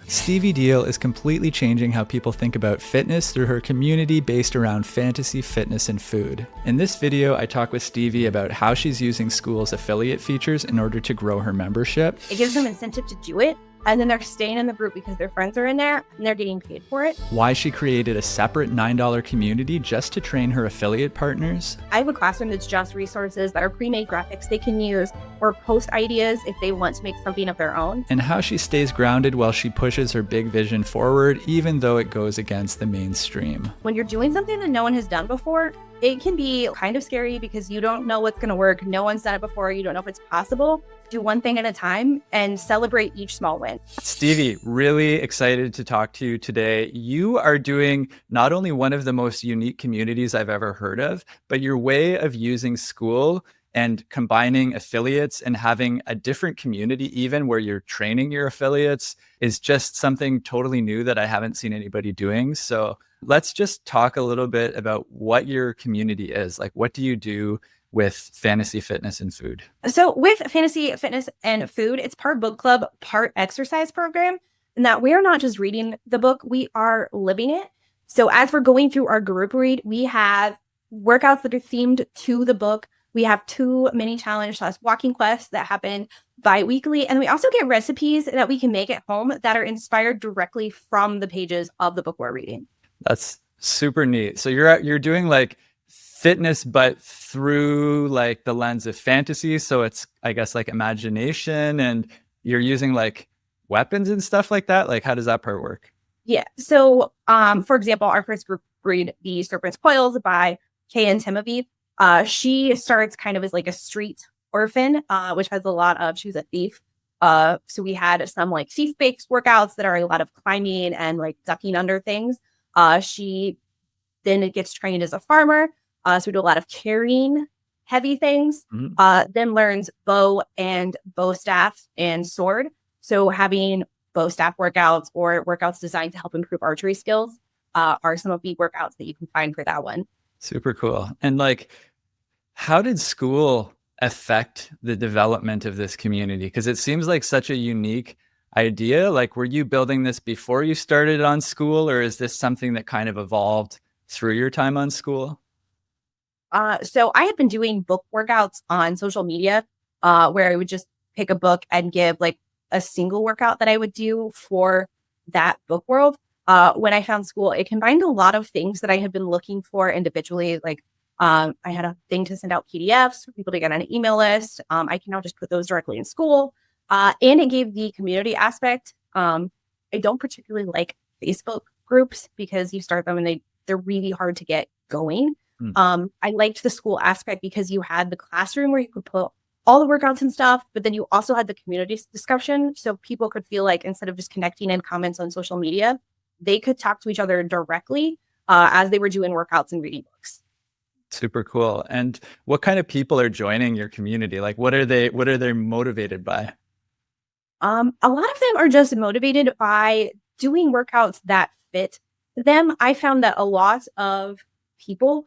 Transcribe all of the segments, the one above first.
Stevie Deal is completely changing how people think about fitness through her community based around fantasy, fitness, and food. In this video, I talk with Stevie about how she's using Skool's affiliate features in order to grow her membership. It gives them incentive to do it, and then they're staying in the group because their friends are in there and they're getting paid for it. Why she created a separate $9 community just to train her affiliate partners. I have a classroom that's just resources that are pre-made graphics they can use or post ideas if they want to make something of their own. And how she stays grounded while she pushes her big vision forward, even though it goes against the mainstream. When you're doing something that no one has done before, it can be kind of scary because you don't know what's going to work. No one's done it before. You don't know if it's possible. Do one thing at a time and celebrate each small win. Stevie, really excited to talk to you today. You are doing not only one of the most unique communities I've ever heard of, but your way of using Skool and combining affiliates and having a different community, even where you're training your affiliates, is just something totally new that I haven't seen anybody doing. So let's just talk a little bit about what your community is. Like, what do you do with fantasy fitness and food? So with fantasy fitness and food, it's part book club, part exercise program, and that we are not just reading the book, we are living it. So as we're going through our group read, we have workouts that are themed to the book. We have 2 mini challenge / walking quests that happen bi-weekly. And we also get recipes that we can make at home that are inspired directly from the pages of the book we're reading. That's super neat. So you're doing like fitness, but through like the lens of fantasy. So it's, I guess, like imagination, and you're using like weapons and stuff like that. Like, how does that part work? Yeah. So, for example, our first group read The Serpent's Coils by K.N. Timothy. She starts kind of as like a street orphan, which has a lot of, she was a thief. So we had some like thief-based workouts that are a lot of climbing and like ducking under things. She then gets trained as a farmer. So we do a lot of carrying heavy things, then learns bow and bow staff and sword. So having bow staff workouts or workouts designed to help improve archery skills are some of the workouts that you can find for that one. Super cool. And like, how did Skool affect the development of this community? Because it seems like such a unique idea. Like, were you building this before you started on Skool, or is this something that kind of evolved through your time on Skool? So I had been doing book workouts on social media where I would just pick a book and give like a single workout that I would do for that book world. When I found Skool, it combined a lot of things that I had been looking for individually. Like I had a thing to send out PDFs for people to get on an email list. I can now just put those directly in Skool. And it gave the community aspect. I don't particularly like Facebook groups because you start them and they're really hard to get going. I liked the Skool aspect because you had the classroom where you could put all the workouts and stuff, but then you also had the community discussion. So people could feel like instead of just connecting in comments on social media, they could talk to each other directly as they were doing workouts and reading books. Super cool. And what kind of people are joining your community? Like, what are they motivated by? A lot of them are just motivated by doing workouts that fit them. I found that a lot of people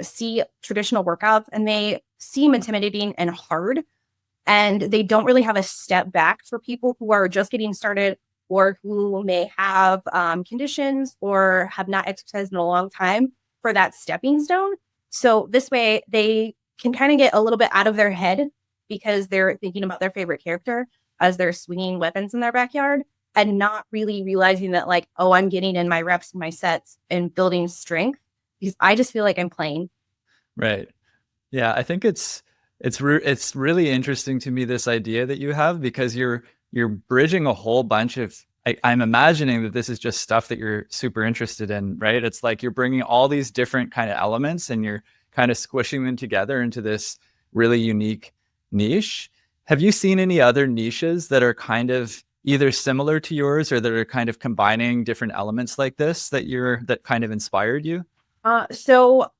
see traditional workouts and they seem intimidating and hard, and they don't really have a step back for people who are just getting started or who may have conditions or have not exercised in a long time for that stepping stone. So this way they can kind of get a little bit out of their head because they're thinking about their favorite character as they're swinging weapons in their backyard and not really realizing that like, oh, I'm getting in my reps and my sets and building strength because I just feel like I'm playing. Right. Yeah. I think it's really interesting to me, this idea that you have, because you're bridging a whole bunch of, I'm imagining that this is just stuff that you're super interested in, right? It's like you're bringing all these different kind of elements and you're kind of squishing them together into this really unique niche. Have you seen any other niches that are kind of either similar to yours or that are kind of combining different elements like this that kind of inspired you? So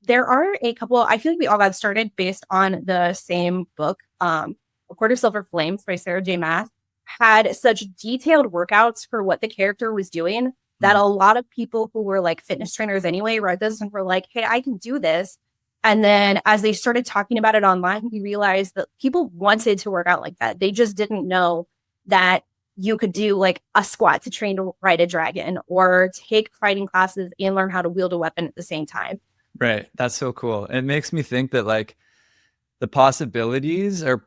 there are a couple. I feel like we all got started based on the same book. A Court of Silver Flames by Sarah J. Maas had such detailed workouts for what the character was doing that a lot of people who were like fitness trainers anyway read this and were like, hey, I can do this. And then as they started talking about it online, we realized that people wanted to work out like that. They just didn't know that you could do like a squat to train to ride a dragon, or take fighting classes and learn how to wield a weapon at the same time. Right. That's so cool. It makes me think that like the possibilities are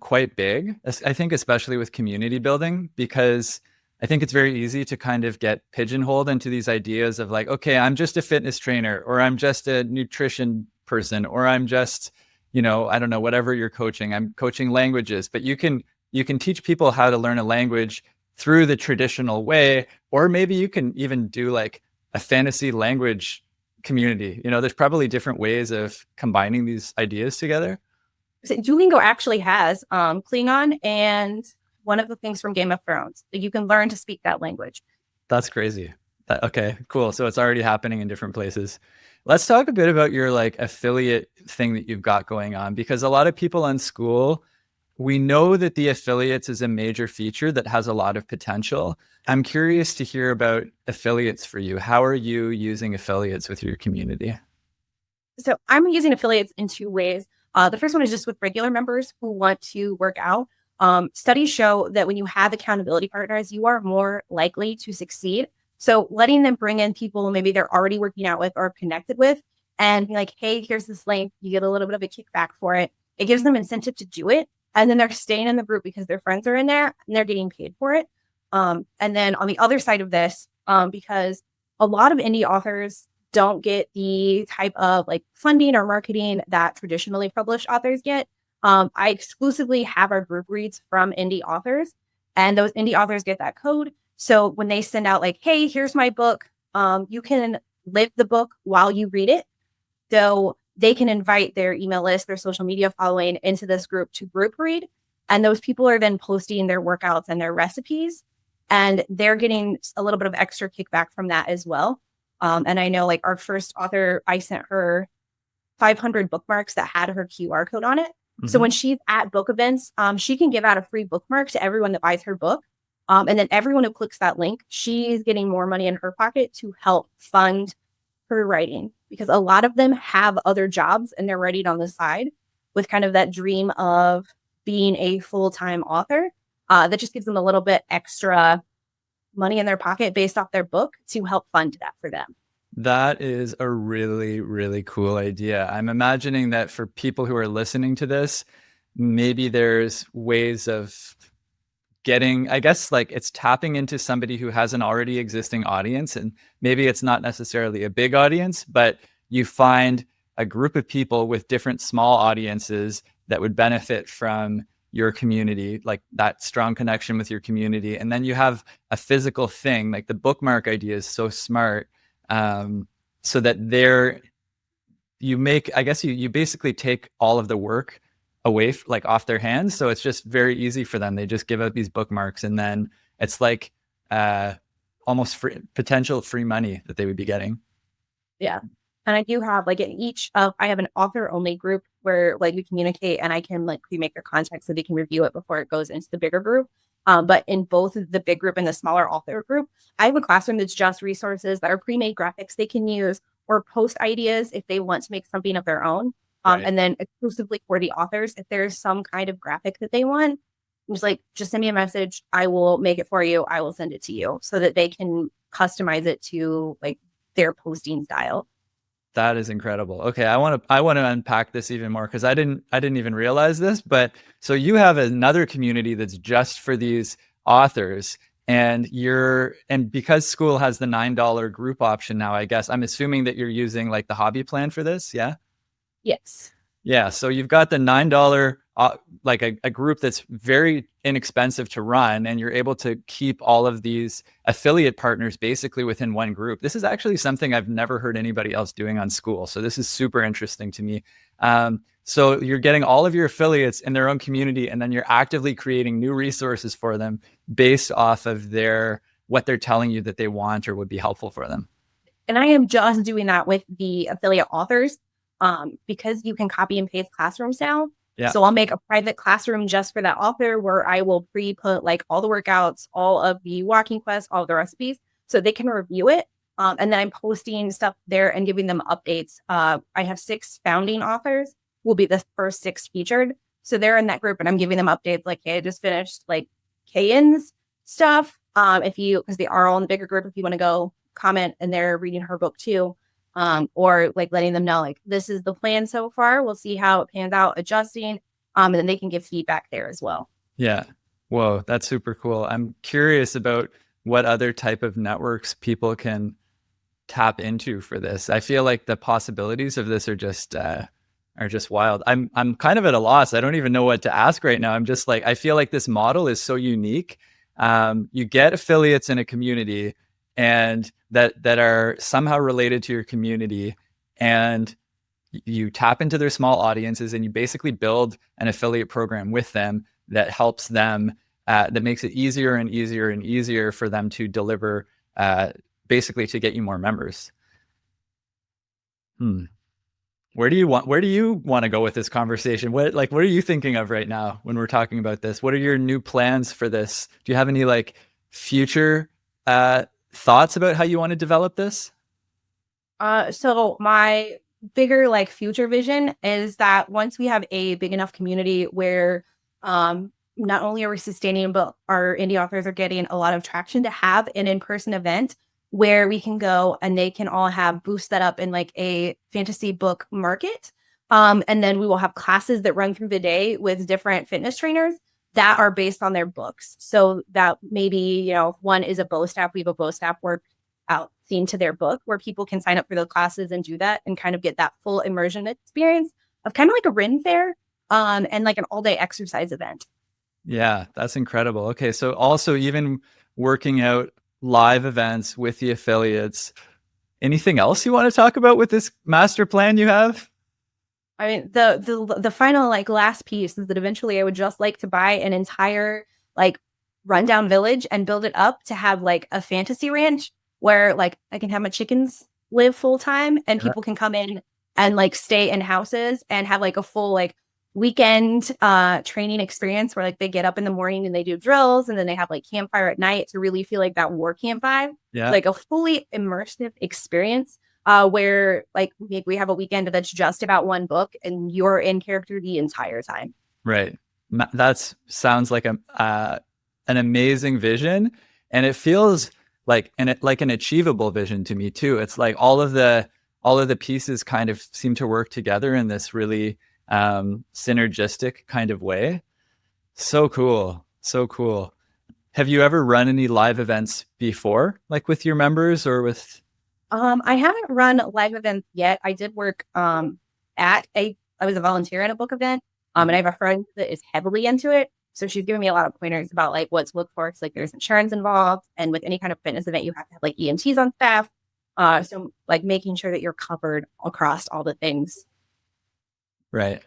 quite big. I think especially with community building, because I think it's very easy to kind of get pigeonholed into these ideas of like, okay, I'm just a fitness trainer, or I'm just a nutrition person, or I'm just, I don't know, whatever you're coaching. I'm coaching languages, but you can teach people how to learn a language through the traditional way, or maybe you can even do like a fantasy language community. There's probably different ways of combining these ideas together. So Duolingo actually has Klingon and one of the things from Game of Thrones. You can learn to speak that language. That's crazy. Okay, cool. So it's already happening in different places. Let's talk a bit about your like affiliate thing that you've got going on, because a lot of people on Skool, we know that the affiliates is a major feature that has a lot of potential. I'm curious to hear about affiliates for you. How are you using affiliates with your community? So I'm using affiliates in two ways. The first one is just with regular members who want to work out. Studies show that when you have accountability partners, you are more likely to succeed. So letting them bring in people maybe they're already working out with or connected with, and be like, hey, here's this link. You get a little bit of a kickback for it. It gives them incentive to do it. And then they're staying in the group because their friends are in there and they're getting paid for it. And then on the other side of this, because a lot of indie authors don't get the type of like funding or marketing that traditionally published authors get. I exclusively have our group reads from indie authors, and those indie authors get that code. So when they send out like, hey, here's my book, you can live the book while you read it. So they can invite their email list, their social media following into this group to group read. And those people are then posting their workouts and their recipes, and they're getting a little bit of extra kickback from that as well. And I know like our first author, I sent her 500 bookmarks that had her QR code on it. Mm-hmm. So when she's at book events, she can give out a free bookmark to everyone that buys her book. And then everyone who clicks that link, she's getting more money in her pocket to help fund her writing, because a lot of them have other jobs and they're writing on the side with kind of that dream of being a full-time author. That just gives them a little bit extra money in their pocket based off their book to help fund that for them. That is a really, really cool idea. I'm imagining that for people who are listening to this, maybe there's ways of getting, I guess, like it's tapping into somebody who has an already existing audience. And maybe it's not necessarily a big audience, but you find a group of people with different small audiences that would benefit from your community, like that strong connection with your community. And then you have a physical thing, like the bookmark idea is so smart. So that you basically take all of the work away, like off their hands. So it's just very easy for them. They just give out these bookmarks, and then it's like almost potential free money that they would be getting. Yeah. And I do have like I have an author only group where like we communicate, and I can like pre-make their contact so they can review it before it goes into the bigger group. But in both the big group and the smaller author group, I have a classroom that's just resources that are pre-made graphics they can use, or post ideas if they want to make something of their own. Right. And then exclusively for the authors, if there's some kind of graphic that they want, just send me a message. I will make it for you. I will send it to you so that they can customize it to like their posting style. That is incredible. Okay, I want to unpack this even more, because I didn't even realize this. But so you have another community that's just for these authors, and because Skool has the $9 group option now, I guess I'm assuming that you're using like the hobby plan for this. Yeah. Yes. Yeah. So you've got the $9, like a group that's very inexpensive to run, and you're able to keep all of these affiliate partners basically within one group. This is actually something I've never heard anybody else doing on Skool. So this is super interesting to me. So you're getting all of your affiliates in their own community, and then you're actively creating new resources for them based off of what they're telling you that they want or would be helpful for them. And I am just doing that with the affiliate authors. Because you can copy and paste classrooms now. Yeah. So I'll make a private classroom just for that author where I will pre-put like all the workouts, all of the walking quests, all of the recipes, so they can review it. And then I'm posting stuff there and giving them updates. I have 6 founding authors who will be the first 6 featured. So they're in that group, and I'm giving them updates like, hey, I just finished like K-ins. stuff. Because they are all in the bigger group, if you want to go comment and they're reading her book too. Or like letting them know, like, this is the plan so far. We'll see how it pans out, adjusting. And then they can give feedback there as well. Yeah. Whoa, that's super cool. I'm curious about what other type of networks people can tap into for this. I feel like the possibilities of this are just wild. I'm kind of at a loss. I don't even know what to ask right now. I'm just like, I feel like this model is so unique. You get affiliates in a community and that are somehow related to your community, and you tap into their small audiences and you basically build an affiliate program with them that helps them, that makes it easier and easier and easier for them to deliver, basically to get you more members. Where do you want to go with this conversation? What are you thinking of right now when we're talking about this? What are your new plans for this? Do you have any like future thoughts about how you want to develop this? So my bigger like future vision is that once we have a big enough community where not only are we sustaining, but our indie authors are getting a lot of traction, to have an in-person event where we can go and they can all have booths set up in like a fantasy book market. And then we will have classes that run through the day with different fitness trainers that are based on their books. So that maybe, if one is a bow staff, we have a bow staff work out theme to their book where people can sign up for the classes and do that and kind of get that full immersion experience of kind of like a Ren fair, and like an all-day exercise event. Yeah, that's incredible. Okay, so also even working out live events with the affiliates. Anything else you want to talk about with this master plan you have? I mean, the final like last piece is that eventually I would just like to buy an entire like rundown village and build it up to have like a fantasy ranch where like I can have my chickens live full time and people can come in and like stay in houses and have like a full like weekend training experience where like they get up in the morning and they do drills and then they have like campfire at night to really feel like that war camp vibe. Yeah. Like a fully immersive experience where like maybe we have a weekend that's just about one book and you're in character the entire time. Right. That sounds like an amazing vision, and it feels like an achievable vision to me too. It's like all of the pieces kind of seem to work together in this really synergistic kind of way. So cool. So cool. Have you ever run any live events before, like with your members or with? I haven't run live events yet. I did work I was a volunteer at a book event. And I have a friend that is heavily into it. So she's giving me a lot of pointers about like what to look for. It's like there's insurance involved, and with any kind of fitness event, you have to have like EMTs on staff. So like making sure that you're covered across all the things. Right.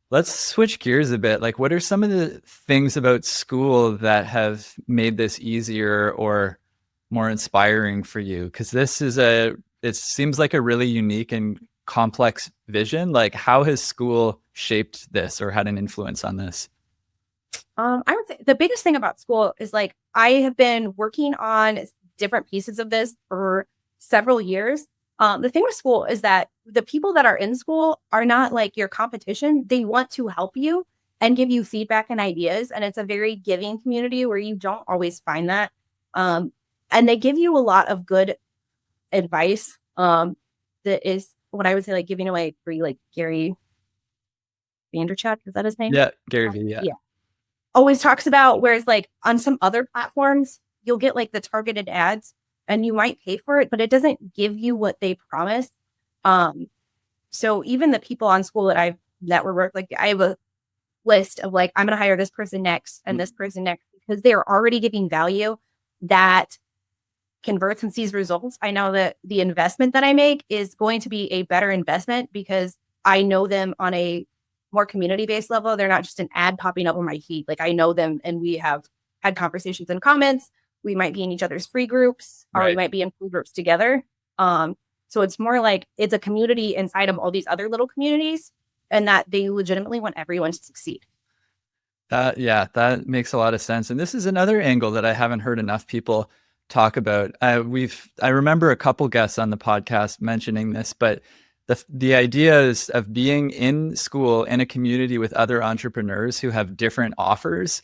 Let's switch gears a bit. Like, what are some of the things about Skool that have made this easier or more inspiring for you? Because it seems like a really unique and complex vision. Like, how has Skool shaped this or had an influence on this? I would say the biggest thing about Skool is like I have been working on different pieces of this for several years. The thing with Skool is that the people that are in Skool are not like your competition. They want to help you and give you feedback and ideas. And it's a very giving community where you don't always find that. And they give you a lot of good advice. That is what I would say, like giving away free, like Gary Vanderchuck. Is that his name? Yeah, Gary V. Yeah. Always talks about, whereas like on some other platforms, you'll get like the targeted ads and you might pay for it, but it doesn't give you what they promise. So even the people on Skool that were like, I have a list of like, I'm going to hire this person next and this person next, because they're already giving value that converts and sees results. I know that the investment that I make is going to be a better investment because I know them on a more community-based level. They're not just an ad popping up on my feed. Like I know them and we have had conversations and comments. We might be in each other's free groups, or we might be in free groups together. So it's more like it's a community inside of all these other little communities, and that they legitimately want everyone to succeed. That makes a lot of sense. And this is another angle that I haven't heard enough people talk about. I remember a couple guests on the podcast mentioning this, but the idea is of being in Skool in a community with other entrepreneurs who have different offers.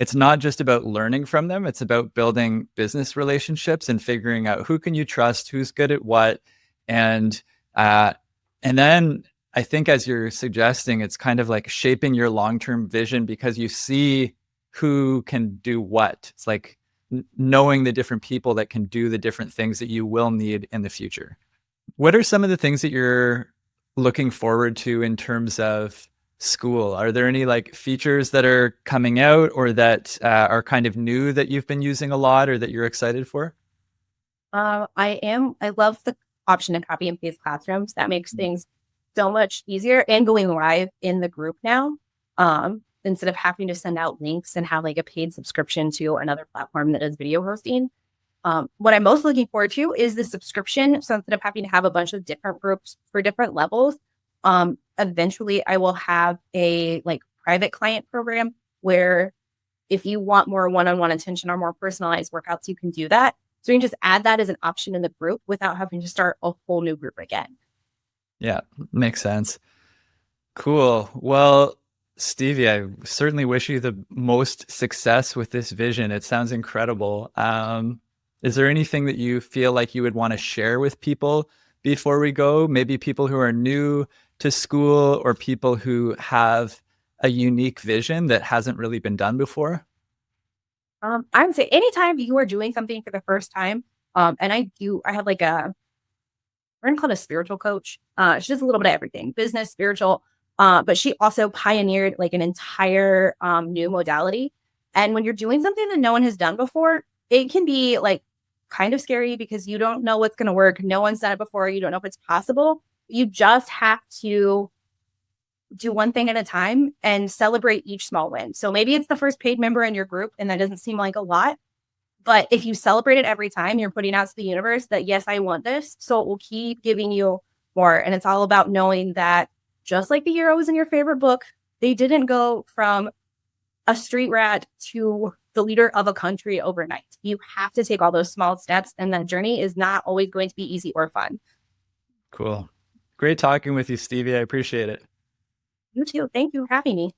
it's not just about learning from them, it's about building business relationships and figuring out who can you trust, who's good at what. And uh and then I think, as you're suggesting, it's kind of like shaping your long-term vision because you see who can do what. It's like knowing the different people that can do the different things that you will need in the future. What are some of the things that you're looking forward to in terms of Skool? Are there any like features that are coming out or that are kind of new that you've been using a lot or that you're excited for? I love the option to copy and paste classrooms. That makes things so much easier, and going live in the group now. Instead of having to send out links and have like a paid subscription to another platform that does video hosting. What I'm most looking forward to is the subscription. So instead of having to have a bunch of different groups for different levels, eventually I will have a like private client program where if you want more one-on-one attention or more personalized workouts, you can do that. So you can just add that as an option in the group without having to start a whole new group again. Yeah, makes sense. Cool. Well, Stevie, I certainly wish you the most success with this vision. It sounds incredible. Is there anything that you feel like you would want to share with people before we go? Maybe people who are new to Skool or people who have a unique vision that hasn't really been done before? I would say anytime you are doing something for the first time, and I have like we're gonna call it a spiritual coach. She does a little bit of everything, business, spiritual, but she also pioneered like an entire new modality. And when you're doing something that no one has done before, it can be like kind of scary because you don't know what's gonna work. No one's done it before. You don't know if it's possible. You just have to do one thing at a time and celebrate each small win. So maybe it's the first paid member in your group, and that doesn't seem like a lot. But if you celebrate it every time, you're putting out to the universe that, yes, I want this. So it will keep giving you more. And it's all about knowing that just like the heroes in your favorite book, they didn't go from a street rat to the leader of a country overnight. You have to take all those small steps. And that journey is not always going to be easy or fun. Cool. Great talking with you, Stevie. I appreciate it. You too. Thank you for having me.